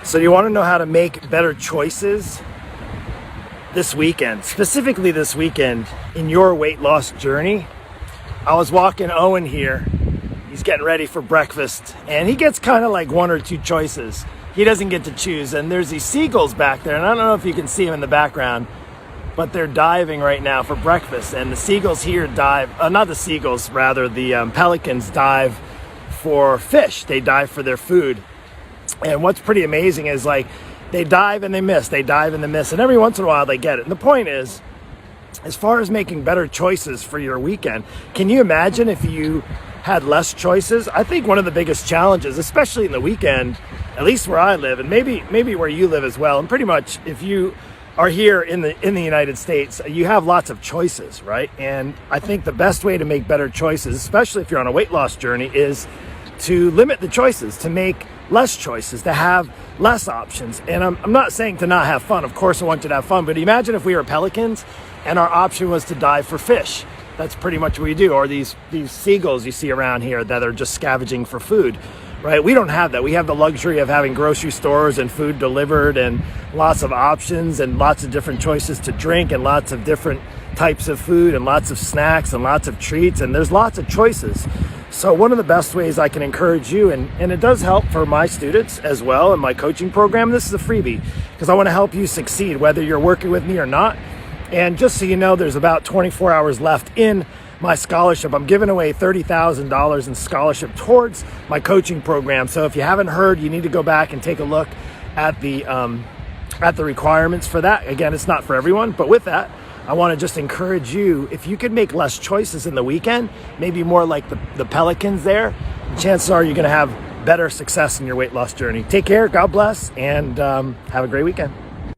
So you want to know how to make better choices this weekend, specifically this weekend in your weight loss journey. I was walking Owen here. He's getting ready for breakfast and he gets kind of like one or two choices. He doesn't get to choose. And there's these seagulls back there. And I don't know if you can see them in the background, but they're diving right now for breakfast. And the seagulls here dive, not the seagulls, rather the pelicans dive for fish. They dive for their food. And what's pretty amazing is like they dive and they miss, they dive and they miss, and every once in a while they get it. And the point is, as far as making better choices for your weekend, can you imagine if you had less choices? I think one of the biggest challenges, especially in the weekend, at least where I live, and maybe where you live as well, and pretty much if you are here in the United States, you have lots of choices, right? And I think the best way to make better choices, especially if you're on a weight loss journey, is to limit the choices, to make less choices, to have less options. And I'm not saying to not have fun. Of course I want you to have fun, but imagine if we were pelicans and our option was to dive for fish. That's pretty much what we do. Or these seagulls you see around here that are just scavenging for food, right? We don't have that. We have the luxury of having grocery stores and food delivered and lots of options and lots of different choices to drink and lots of different types of food and lots of snacks and lots of treats, and there's lots of choices. So one of the best ways I can encourage you, and it does help for my students as well in my coaching program, this is a freebie because I want to help you succeed whether you're working with me or not. And just so you know, there's about 24 hours left in my scholarship. I'm giving away $30,000 in scholarship towards my coaching program. So if you haven't heard, you need to go back and take a look at the requirements for that. Again, it's not for everyone, but with that, I want to just encourage you, if you could make less choices in the weekend, maybe more like the pelicans there, chances are you're going to have better success in your weight loss journey. Take care, God bless, and have a great weekend.